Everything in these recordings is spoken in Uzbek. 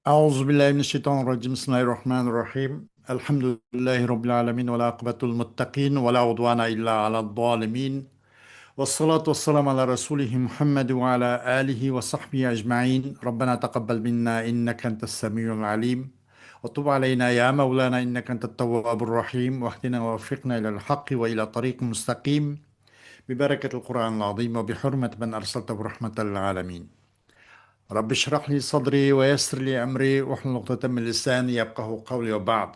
أعوذ بالله من الشيطان الرجيم بسم الله الرحمن الرحيم الحمد لله رب العالمين والعاقبة للمتقين ولا عدوان إلا على الظالمين والصلاة والسلام على رسوله محمد وعلى آله وصحبه أجمعين ربنا تقبل منا إنك أنت السميع العليم وتب علينا يا مولانا إنك أنت التواب الرحيم واهدنا ووفقنا إلى الحق وإلى طريق مستقيم ببركة القرآن العظيم وبحرمة من أرسلته رحمة للعالمين رب اشرح لي صدري ويسر لي أمري واحلل عقدة من لساني يفقهوا قولي وبعد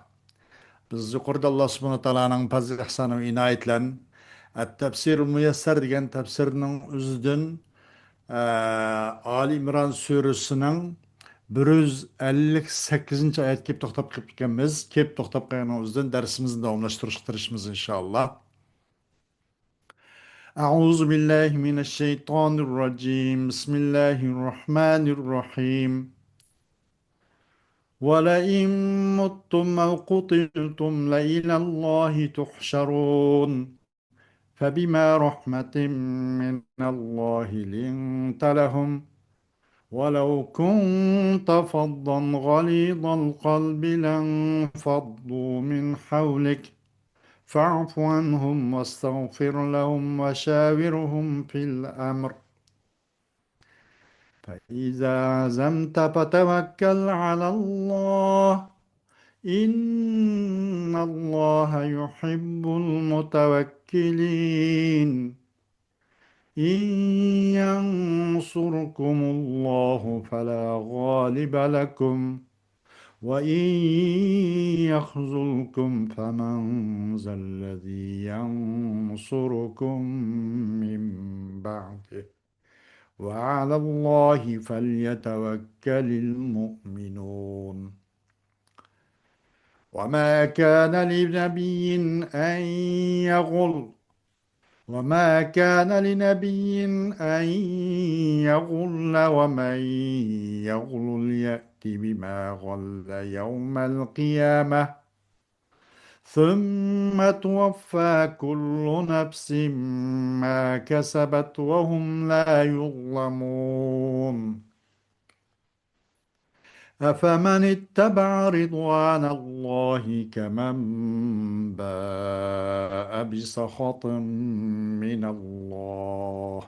Biz yuqorida Alloh subhanahu va taoloning fazl ihsoni va inoyat bilan At-Tafsirul Muyassar degan tafsirning o'zidan Ali Imron surasining 158 oyat kelib to'xtab qolib ekanmiz. Kelib to'xtab qolgan o'zidan darsimizni davomlashtirishga tirishamiz inshaalloh. أعوذ بالله من الشيطان الرجيم بسم الله الرحمن الرحيم ولئن متم أو قتلتم لإلى الله تحشرون فبما رحمة من الله لنت لهم ولو كنت فظا غليظ القلب لانفضوا من حولك فاعف عنهم واستغفر لهم وشاورهم في الأمر فإذا عزمت فتوكل على الله إن الله يحب المتوكلين إن ينصركم الله فلا غالب لكم وإن يخذلكم فمن ذا الذي ينصركم من بعده وعلى الله فليتوكل المؤمنون وما كان لنبي أن يغل وما كان لنبي أن يغل ومن يغل يأت بما غل يوم القيامة ثم توفى كل نفس ما كسبت وهم لا يظلمون أفمن اتبع رضوان الله كمن باء بسخط من الله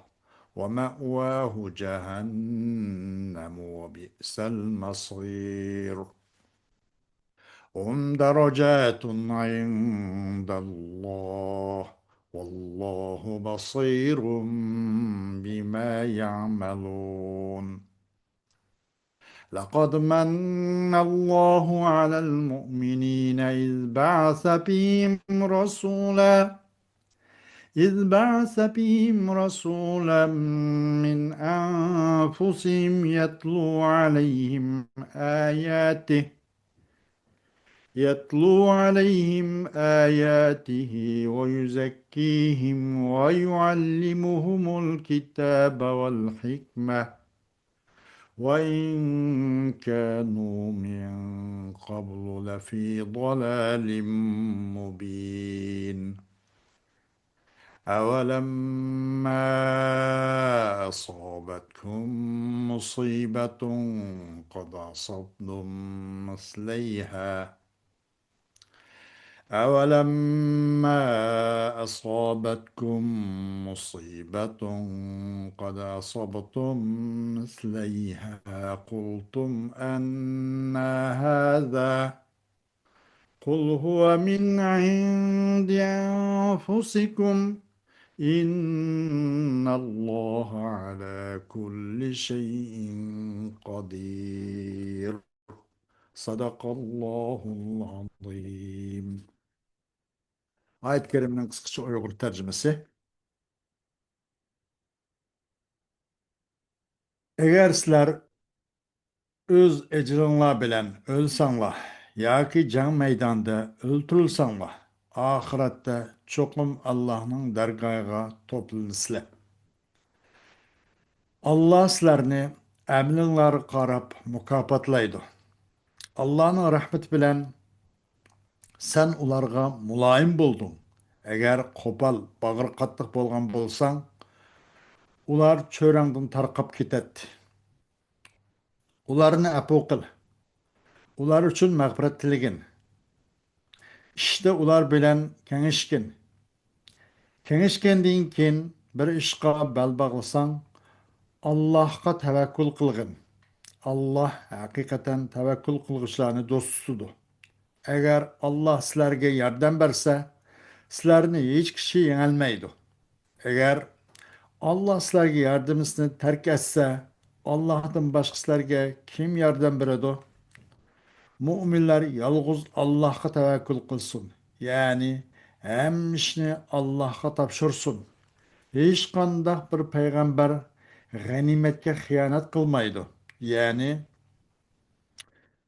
ومأواه جهنم وبئس المصير هم درجات عند الله والله بصير بما يعملون لقد من الله على المؤمنين إذ بعث فيهم رسولا من أنفسهم يتلو عليهم آياته ويزكيهم ويعلمهم الكتاب والحكمة وإن كانوا من قبل لفي ضلال مبين أولما أصابتكم مصيبة قد أصبتم مثليها أولما أصابتكم مصيبة قد أصبتم مثليها قلتم أن هذا قل هو من عند أنفسكم إن الله على كل شيء قدير صدق الله العظيم. Ayet-i Kerime'nin kısaca Uygur tercümesi. Eğer sizler öz ecrinla bilen ölsanlar, yaki can meydanda öldürülsanlar, ahirette çokum Allah'ın dergahına toplanısılar. Allah sizlerini emrinleri karab mukafotlaydi. Allah'ın rahmeti bilen sen ularga mulayim buldun. Eğer kopal, bağır katlık bolgan bolsan, ular çörenğden tarqap ketet. Ularını apu qil. ular uchun mag'firat tilagin. Ishda ular bilan kengashgin. Kengashgandan keyin bir ishqa bel bog'lasang, Allohga tavakkul qilgin. Alloh haqiqatan tavakkul qilg'uvchilarning do'stidir. Agar Alloh sizlarga yordam bersa, sizlarni hech kishi yengolmaydi. Agar Alloh sizlarga yordamini tark etsa, Allohdan boshqa sizlarga kim yordam beradi? Mu'minlar yolg'iz Allohga tavakkul qilsin. Ya'ni hamma ishni Allohga topshirsin. Hech qanday bir payg'ambar g'animatga xiyonat qilmaydi. Ya'ni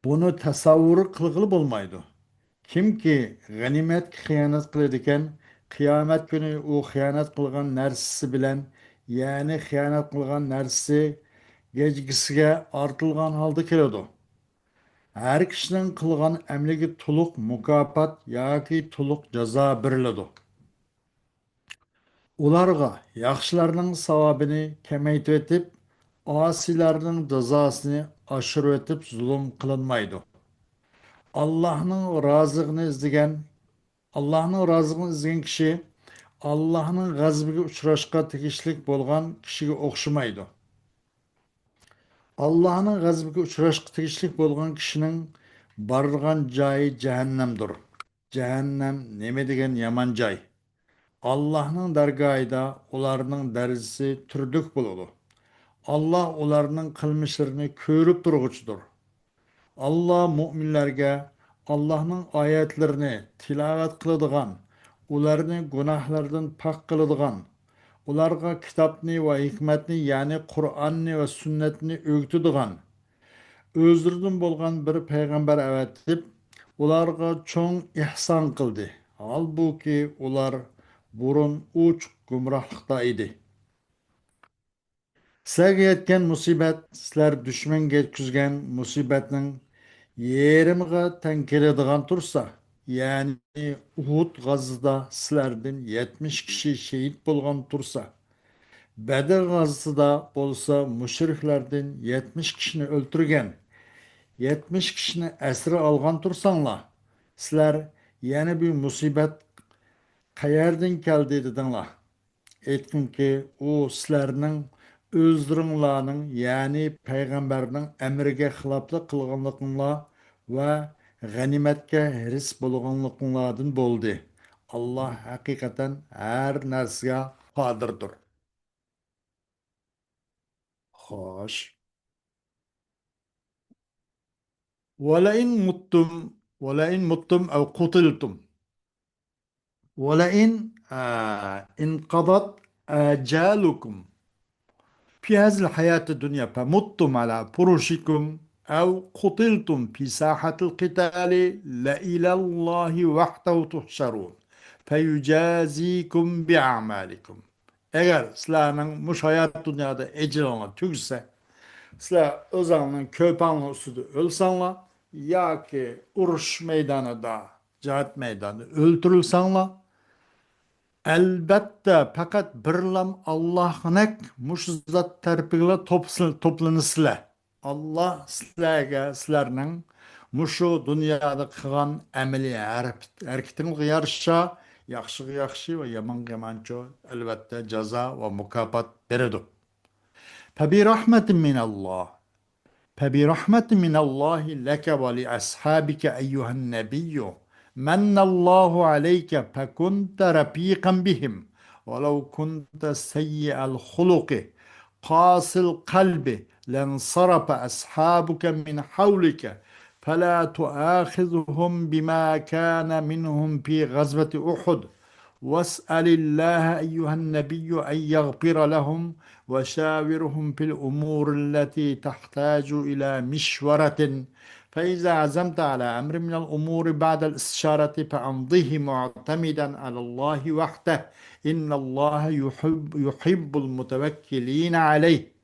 buni tasavvur qilg'ili bo'lmaydi. Kimki g'animatga xiyonat qiladi ekan, qiyomat kuni u xiyonat qilgan narsasi bilan, ya'ni xiyonat qilgan narsasi gejgisiga ortilgan holda keladi. Har kishining qilgan amaliga to'liq mukofot yoki to'liq jazo beriladi. Ularga yaxshilarning savobini kamaytirib etib, osiylarning jazosini oshirib etib zulm qilinmaydi. Allohning rozig'ini izlagan Allohning rozig'ini izlagan kishi Allohning g'azabiga uchrashga tegishli bo'lgan kishiga o'xshamaydi. Allohning g'azabiga uchrashga tegishli bo'lgan kishining borgan joyi jahannamdir. Jahannam nima degan yomon joy. Allohning dargohida ularning darajasi turlik bo'ladi. Alloh ularning qilmishlarini ko'rib turg'uchidir. Alloh mu'minlarga Allohning oyatlarini tilovat qiladigan, ularni gunohlardan pok qiladigan, ularga kitobni va hikmatni, ya'ni Qur'onni va sunnatni o'rgatadigan, o'zlaridan bo'lgan bir payg'ambar avatib, ularga cho'ng ihson qildi. Halbuki ular burun uch gumrohlikda edi. Sizlarga yetgan musibat, sizlar dushmanga yetkazgan musibatning yerimiga teng keladigan tursa, ya'ni Uhud g'azotida sizlardan 70 kishi shahid bo'lgan tursa, Badr g'azotida bo'lsa mushriklardan 70 kishini o'ltirgan, 70 kishini asir olgan tursanglar, sizlar yana bir musibat qayerdan keldi dedinglar. Aytkinki, u sizlarning o'zlaringlarning, ya'ni payg'ambarning amriga xiloflik qilganliginglar va g'animatga hiris bo'lganliginglardan bo'ldi. Alloh haqiqatan har narsaga qodirdir. Xo'sh. وَلَئِنْ مُتُّمْ وَلَئِنْ مُتُّمْ أَوْ قُتِلْتُمْ وَلَئِنْ انقضت آجالكم في هذه الحياة الدنيا فمتم على فرشكم أو قتلتم في ساحة القتال لإلى الله وحده تحشرون فيجازيكم بأعمالكم. Eğer sizlerin muş hayat dünyada ecrana tükse, sizler özünün köpeğinin üstünde ölsenler, ya ki uruş meydanında, cihat meydanında öldürülsenler, albatta faqat birlam Allohning mush zot tarafiga to'planisizlar. Alloh sizlarga sizlarning mushu dunyoda qilgan amaliy harakatingizga yarasha yaxshiga yaxshi va yomonga yomoncha albatta jazo va mukofot beradi. Tabi rahmatin minalloh. فبرحمة من الله لك ولأصحابك أيها النبي من الله عليك فكنت رفيقا بهم ولو كنت سيء الخلق قاسي القلب لانصرف أصحابك من حولك فلا تؤاخذهم بما كان منهم في غزوة أحد واسأل الله أيها النبي أن يغفر لهم وشاورهم في الأمور التي تحتاج إلى مشورة فإذا عزمت على أمر من الأمور بعد الاستشارة فأمضه معتمدا على الله وحده إن الله يحب المتوكلين عليه.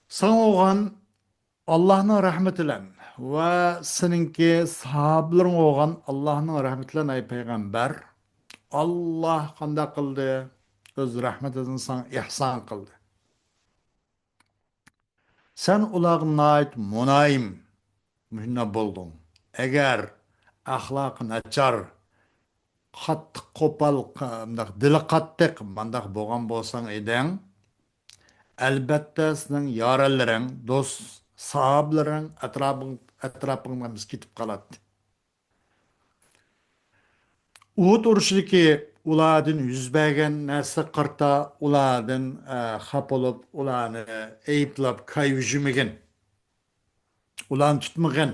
Sana Allah'ın rahmetiyle ve seninki sahabların oğan Allah'ın rahmetiyle ey peygamber Allah kanda kıldı öz rahmetini sana ihsan kıldı. Sen ularga ait munayim mühünne buldun. Eğer ahlakı nachar, qattiq qo'pol, dili qattiq mandaq bo'lgan bo'lsang eding, albatta sening yoralaring, do'st, sahoblaring atrofingdan biz ketib qoladi. Uhud urushidagi ulardan yuz bergan narsa qarta ulardan xafa bo'lib, ularni ayblab, kayvishmagan, ularni tutmagan.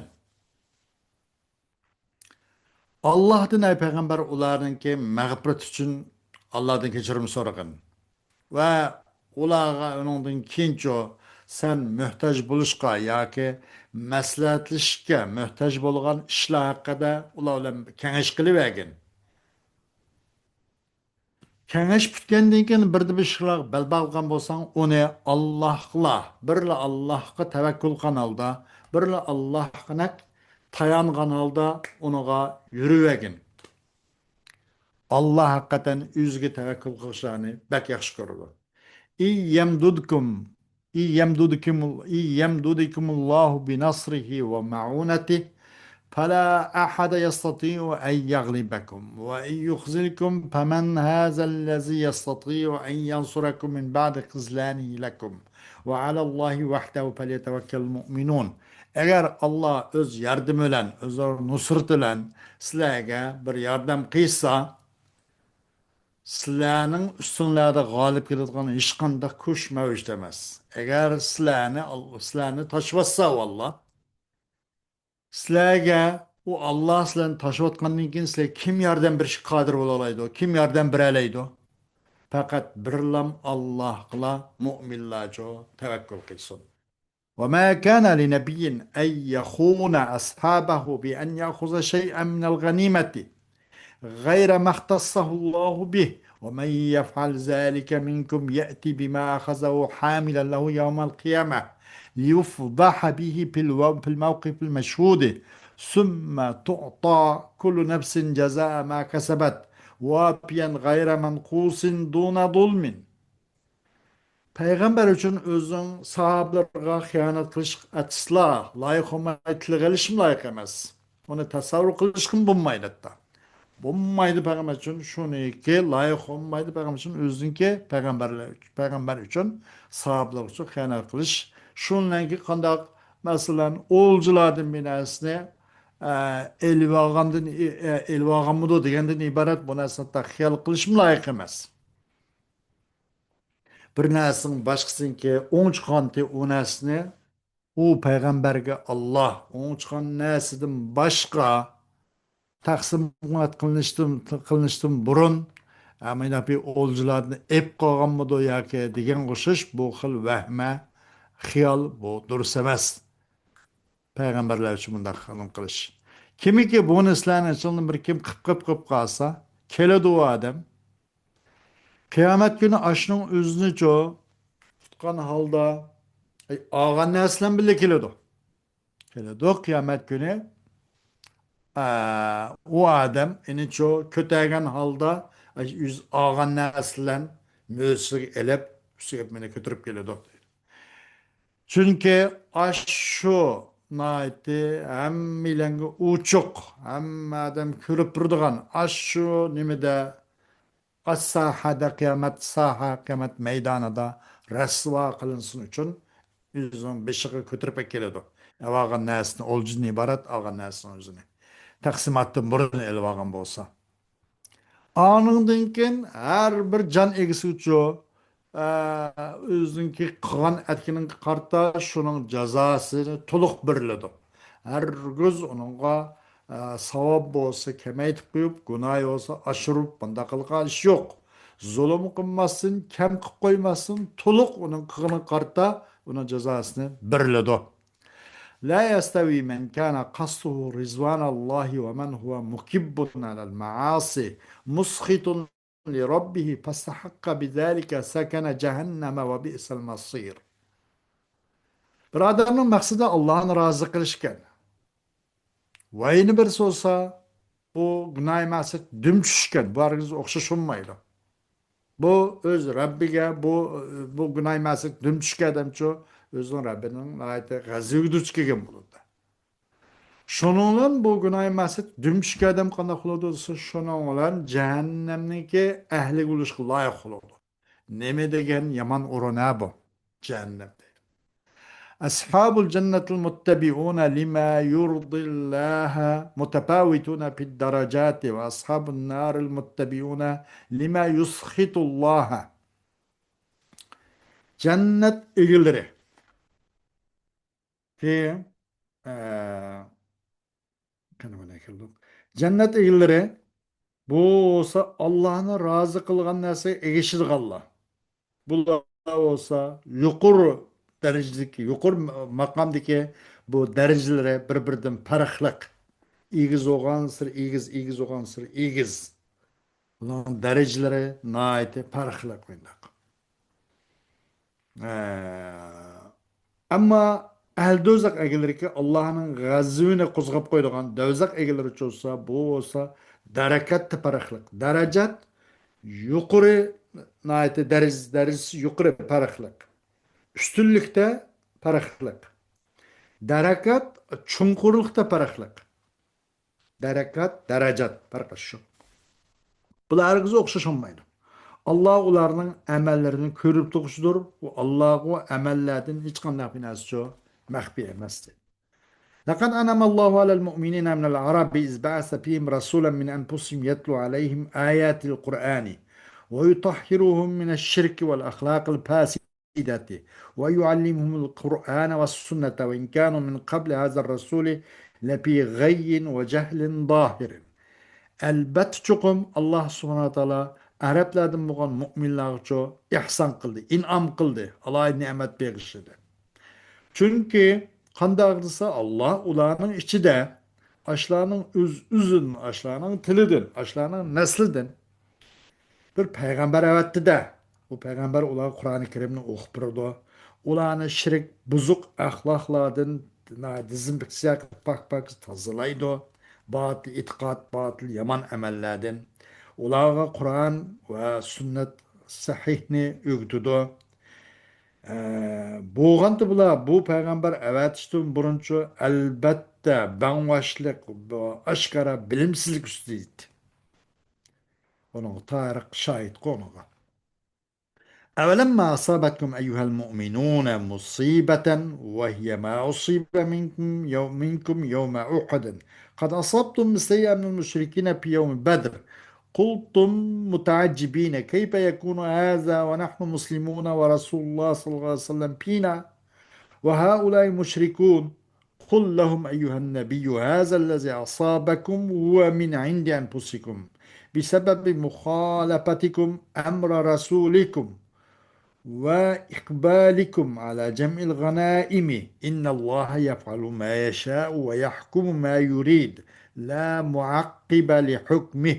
Allah'tan ey peygamber ularınki mağfiret için Allah'tan kechirim so'ragan. Va ularga uningdan keyinchi sen muhtoj bo'lishga yoki maslahatlashishga muhtoj bo'lgan ishlar haqida ular bilan kengash qilib bergin. Kengash bitgandan keyin birda bir ishlar bel bog'gan bo'lsang, uni Allohga, birla Allohga tavakkul qilgan holda, birla Allohga tayangan holda unuga yuravergin. Allah hakikaten üzgü tevekkül kılışlarını bek yakşı korudu. İyyemdudukumullahu bi nasrihi ve ma'unatih فلا أحد يستطيع أن يغلبكم وإن يخذلكم فمن هذا الذي يستطيع أن ينصركم من بعد خذلانه لكم وعلى الله وحده فليتوكل المؤمنون. Eğer Allah öz yardım ölen, öz nusret ölen sizlerge bir yardım kıysa sizlarning ustunlarda g'olib keladigan hech qanday kuch mavjud emas. Agar sizlarni tashvatsa valloh, sizlarga u Alloh sizlarni tashvatgandan keyin sizlar kim yordam berishga qodir bo'la oladi? Kim yordam bera oladi? Faqat birlam Allohga mu'minlar tavakkul qilsin. وما كان لنبي أن يخون أصحابه بأن يأخذ شيئا من الغنيمة غير ما اختصه الله به ومن يفعل ذلك منكم يأتي بما أخذه حاملا له يوم القيامة ليفضح به في الموقف المشهود ثم تعطى كل نفس جزاء ما كسبت وافيا غير منقوص دون ظلم. Peygamber için özün sahabelerine hıyanet kılış etişla layık olmayı tilgəlişim layık emez. Onu tasavvur kılışkın bulmayın hatta. Bulmaydı peygamber için şunu ki layık olmaydı peygamber için özünki peygamber için sahabeler için hıyanet kılış. Şunla ki kandak mesela olculardan birisine elvağamıdı degenden ibaret bu nesnette hıyal kılışım layık emez. Bir narsaning boshqasiniki o'ng chiqqanti u narsani u payg'ambarga Alloh o'ng chiqqan narsadan boshqa taqsimot qilinishdan burun mana bu o'ljalarni ep qolganmidi yoki degan qo'shish bu xil vahma xiyol bu durust emas. Payg'ambarlar uchun bunday qilish. Kimiki bu narsalarni ichini bir kim qilib qolsa, keladi u odam kıyamet günü aşının özünü tutkan halda ağan neslen bile kilodu. Kilodu kıyamet günü o adam eni kötegen halda yüz ağan neslen müsrik elep sürekmene götürüp kilodu. Çünkü aşı naiti hem milengi uçuk hem adam kürüp durduğun aşı nimede sahada kıyamet meydanında rasva kılınsın için yüzün beşiği götürüp keledi. Evağın nesini olcun ibaret ağın nesini özünü. Taksimatın burun elvağın bolsa. Anından keyin her bir can egisi için özünki qılğan etkinin qarta şunun cezasını tuluq biriledi. Her göz onunla savab olsa kemaytip koyup, günah olsa aşırıp bunda kılgan iş yok. Zulüm kılmasın, kem kılıp koymasın, tuluq onun kılını qarta onun cezasını biriledi. La yastavi men kana qasduhu rizvanallahi ve men huve mukibbun alel maasi muskhitun li rabbihi fastahakka bizalika sakana cehenneme ve bi'sel masir. Bir adamın maksadı Allah'ın razı kılışken. Vayını birisi olsa bu günah maset düm düşüşken bu argız okşaş olmaydı. Bu öz Rabbiga bu günah emaslik düm tushgan odamcha o'zining Rabbining g'azabiga duch kelgan bo'ladi. Şonunla bu günah emaslik düm tushgan odam qanday qiladi desa, shoning bilan jahannamniki ahli bo'lishga loyiq bo'ladi. Nima degan yomon o'rina bu jahannamda. Ashabul jannatil muttabi'una lima yurdillaha mutafawituna fid darajati ve ashabun naril muttabi'una lima yuskhitullaha. Cennet eğileri ki eee kanımına keldim. Cennet eğileri bu olsa Allah'ını razı kılgan narsa egişidir Allah. Bu da olsa yuqur derecedeki, yuqur makamdaki bu derecelere bir-birinden farklılık. İgiz oğan sır, igiz oğan sır, igiz. Bunların dereceleri naiti farklılık. Ama әл дозақ әгелері ке Аллахның ғазуіне қозғап қойдыған дозақ әгелері чолса, bu olsa darakat paraqlıq. Darajat yuqori naiti derecesi yuqori paraqlıq. Üstünlükte paraqlıq. Darakat çunqurlukta paraqlıq. Darakat, darajat paraqlıq şu. Bularınızı oxşaş olmaydı. Allah ularning amallerini ko'rib turibdidir. Alloh u amallardan hech qanday narsa maxfiy emas. لقد أنعم الله على المؤمنين من العرب إذ بعث فيهم رسولا من أنفسهم يتلو عليهم آيات القرآن ويطهرهم من الشرك والأخلاق الفاسدة ويعلمهم القرآن والسنة وإن كانوا من قبل هذا الرسول لفي غي وجهل ظاهر. Elbette çokum Allah subhanahu wa ta'ala Araplardan bo'lgan mu'minlar uchun ihson qildi, in'om qildi, Alloh ne'mat berishdi. Chunki qanday desa Alloh ularning ichida ashlarning o'zin, ashlarning tilidan, ashlarning naslidan bir payg'ambar avatdi-da. Bu payg'ambar ular Qur'oni Karimni o'qib turdi. Ularni shirk, buzuq axloqlardan dezinfeksiya pak tozalaydi. Batıl itiqad, batıl yaman amellerden. Ularga Kur'an ve sünnet sahihni öğütüdü. Boğantı bular, bu peygamber evet işte buruncu elbette banvaşlık, aşkara bilimsizlik üstüydü. Onun tarih şahit konuğa. أولما أصابتكم أيها المؤمنون مصيبة وهي ما أصيب منكم يوم أحد قد أصبتم مثلها من المشركين في يوم بدر قلتم متعجبين كيف يكون هذا ونحن مسلمون ورسول الله صلى الله عليه وسلم فينا وهؤلاء مشركون قل لهم أيها النبي هذا الذي أصابكم هو من عند أنفسكم بسبب مخالفتكم أمر رسولكم وإقبالكم على جمع الغنائم إن الله يفعل ما يشاء ويحكم ما يريد لا معقب لحكمه.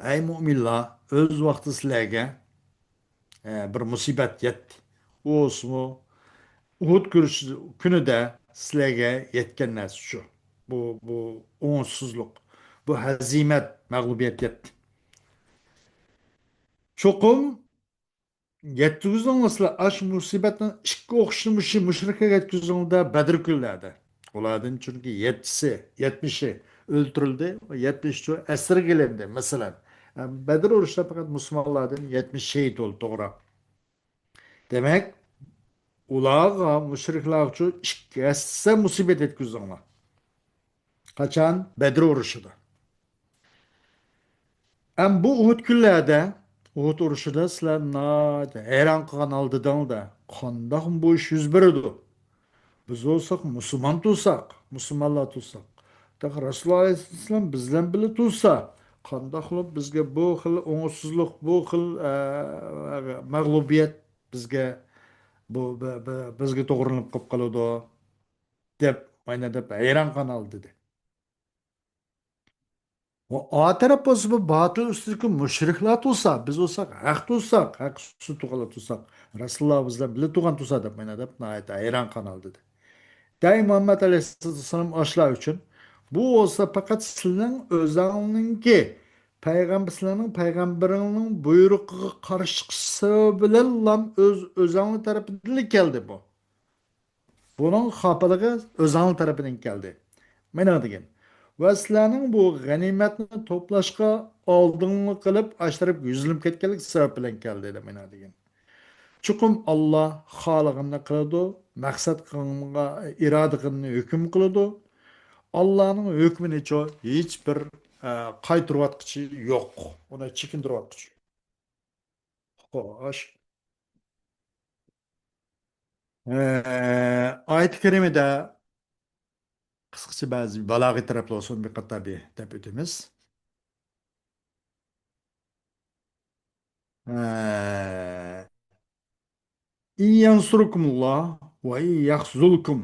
Ey müminler, öz vakti sizlerge bir musibet yetti. O olsun Uhud günü de sizlerge yetkenler şu. Bu umutsuzluk, bu hezimet, mağlubiyet yetti. Çokum yetkizilmesler aş musibetten ikki okşumuşı müşrike yetkizilmede Bedir günlerde. Onlardan çünkü 70'i öldürüldü ve 70'i esir gelindi mesela. Yani Bedir oruçta fakat Müslümanlardan 70 şehit oldu doğru. Demek ulağa müşrikler için ikki esse musibet yetkizilmez. Kaçan Bedir oruçuda. Hem bu Uhud günlerde Uhud uruşuda sizler hayran kılgan aldıdan da kandaq bu iş yüz berdi. Biz olsak Müslüman tutsak, Müslümanlar tutsak. Da Resulullah Aleyhisselam bizden bile tutsa, kandaq qılıp bizge bu xil oңursuzluk, bu xil mağlubiyet bizge bizge to'g'rilanib qolib qoladi deb ayna deb hayran qoldi dedi. O A taraf olsa bu batıl üstündeki müşrikler tutsa, biz olsak, hak tutsak, hak su tuğala tutsak, Resulullah bizden bile tuğan tutsa da bana da hayran kanal dedi. Daim Muhammed Aleyhisselam aşılar için bu olsa fakat sizin özlerinin ki Peygamber sizlarning peygamberinin buyrug'iga qarshi chiqsa bilan o'zingni tarafidan keldi bu. Bunun xafaligi o'zingni tarafidan keldi. Mana degan. Va sizlarning bu g'animatni to'plashga oldingi qilib ashtirib yuzilib ketganlik sabab bilan keldi dedi mana degan. Chuqum Alloh xohlaganini qiladi, maqsad qilganga iroda qilganini hukm qiladi. Allohning hukmini hech bir qaytarayotqichi yo'q. Uni chekintirayotqichi. Xo'sh. Oyat karimada qisqacha ba'zi balog'iy taraflar olsun bir qator bir deb o'tamiz. İyyansurkumullah ve iyyakhzulkum.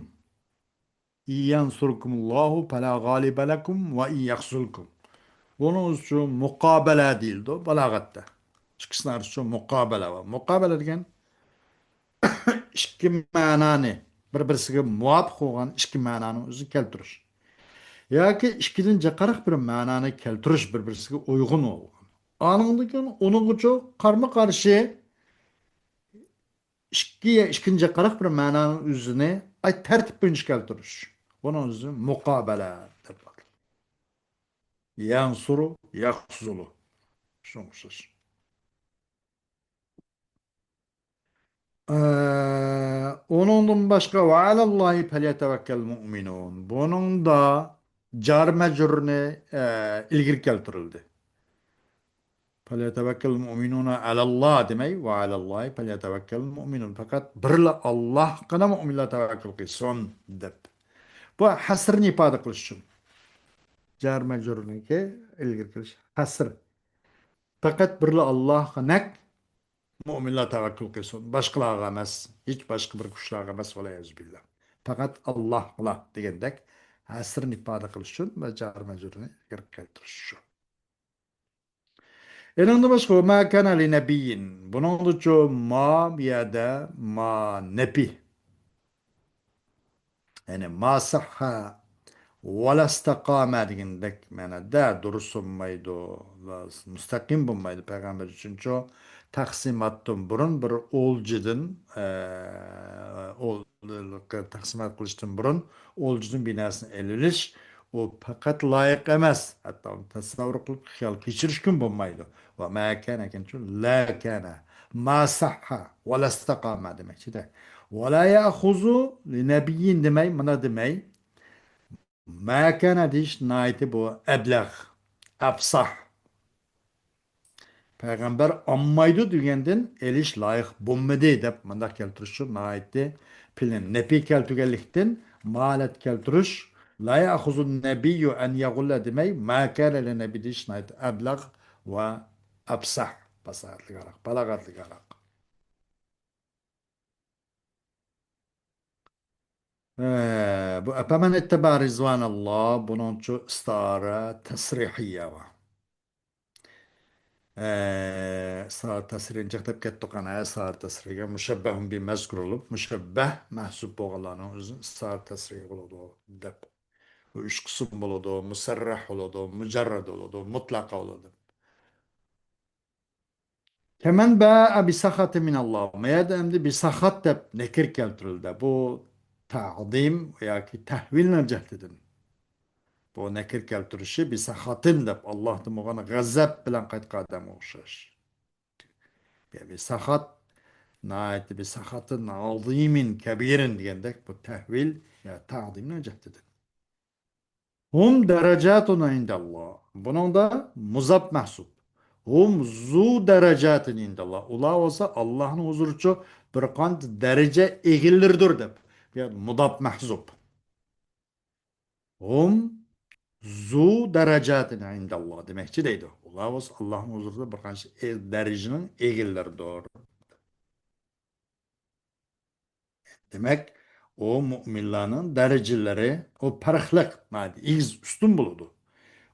İyyansurkumullahu fela galibe lekum ve iyyakhzulkum. Bunun için mukabele değildi o balagatta. Çıkışlar için mukabele var. Mukabele degan ikki ma'noni bir-birisiga muvofiq bo'lgan ikki ma'noni o'zi keltirish. Yoki ikkidan jiqariq bir ma'noni keltirish bir-birisiga uyg'un bo'lgan. Anından keyin uning uchun qarama-qarshi ikkinchi qirq bir ma'noni o'zini tartib bo'yicha keltirish. Buni o'zi muqobala deb ataladi. Yansuru yahzulu. Shunsiz. Onundan başqa va alallohi falyatavakkel mu'minun. Bunun da jar majrurni ilgiri keltirildi. Falyatavakkel mu'minuna alalloh demay va alallohi falyatavakkel mu'minun. Fakat birla Allohgina mu'minlar tavakkul qilsin deb. Bu hasrni ifoda qilish uchun. Jar majrurniki ilgiri kelish hasr. Faqat birla Allohga mu'minlar tavakkul qilsin. Boshqalarga emas, hech boshqa bir kuchlarga emas billah. Faqat Allohga degandek hasrni ifoda qilish uchun va jar majrurni ilgiri keltirish uchun. Elinde başka ma kana li nebiyyin. Bunun için ma bir yerde ma nebi. Yani ma sahha ve la istakame degindek manada durust olmaydı. Müstakim bulmaydı peygamber için çok taksimattan burun bir olcudun taksimat kılıştın burun olcudun binasını eliliş o fakat layık emez. Hatta onu tasavvur kılıp xiyal geçiriş gün bulmaydı. Ve ma kana kençu la kana ma sahha ve la istakame demek. Ve la ya'khuzu li nebiyyin demey, mana demey. Ma kana diş naiti bu eblağ, afsah. Peygamber ammaydı degenden eliş layık bulmadı dep manda keltirişi naiti pilin nebi keltügelikten malet keltiriş la ya'khuzun nebiyyu en yagulla demey ma kana li nebi diş naiti eblağ ve afsah basahatlı garak, balagatlı garak. Bu epemen itteba rizvanallah bunun şu istara tasrihiyye var. Saat tasvirin çıkıp kettik ana saat tasviriga mushabbahun bir mezkur olup mushabbah mahsub bo'lganlarning o'zi saat tasviri bo'ladi deb. Bu üç qism bo'ladi, musarrah bo'ladi, mujarrad bo'ladi, mutlaqa bo'ladi. Kemen ba'a bi sahati min Allah. Mayada endi bi sahat deb nekir keltirildi. Bu ta'zim yoki tahvilni jahdidan. Bu nekir keltirişi bi sahatin deb Allohning bo'lgan g'azab bilan qaytqadam o'xshash. Bir sahat nait bir sahatın azimin kebirin diyendek bu tehvil ya ta'zimle cehdedir. Hum derecatun indallah. Bunun da muzab mahsub. Hum zu derecatin indallah. Ula olsa Allah'ın huzurçu bir kant derece egilirdir dep. Yani mudab mahzub. Hum zu derecatin indallah demekçi deydi. Ula olsa Allah'ın huzurunda bir kant derecenin egilirdir. Demek o müminlerin dereceleri o farklı maddi iz üstün buludu.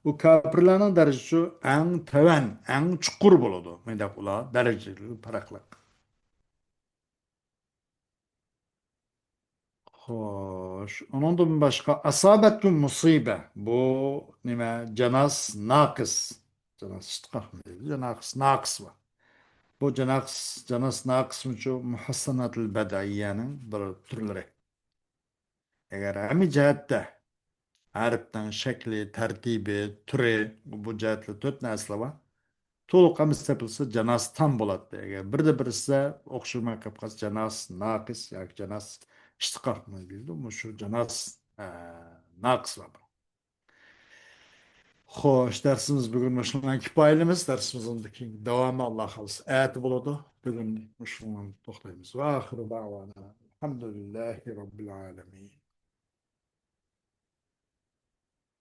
O kafirlerin derecesi en teven, en çukur buludu. Medak ula dereceli farklı. Hoş. Onun da başka asabetun musibe. Bu nime cenas nakıs. Canas iştikak mı dedi? Canas naqs var. Bu canas naqs şu muhassanatul bedaiyenin bir türleri. Eğer hemi cihette harften şekli, tertibi, türü bu cihetle dört nesli var. To'liq qamiz tepilsa janas tam bo'ladi. Agar birda birisi o'xshamay qolib qolsa janas naqis yoki janas ishtiqoq deydi. Shu janas naqis va xo'sh, darsimiz bugun shulardan kifoyalaymiz. Darsimizning keyingi davomi Alloh xohlasa ayati bo'ladi. Bugun shundan to'xtaymiz. Va oxiru da'vona alhamdulillahi robbil alamin.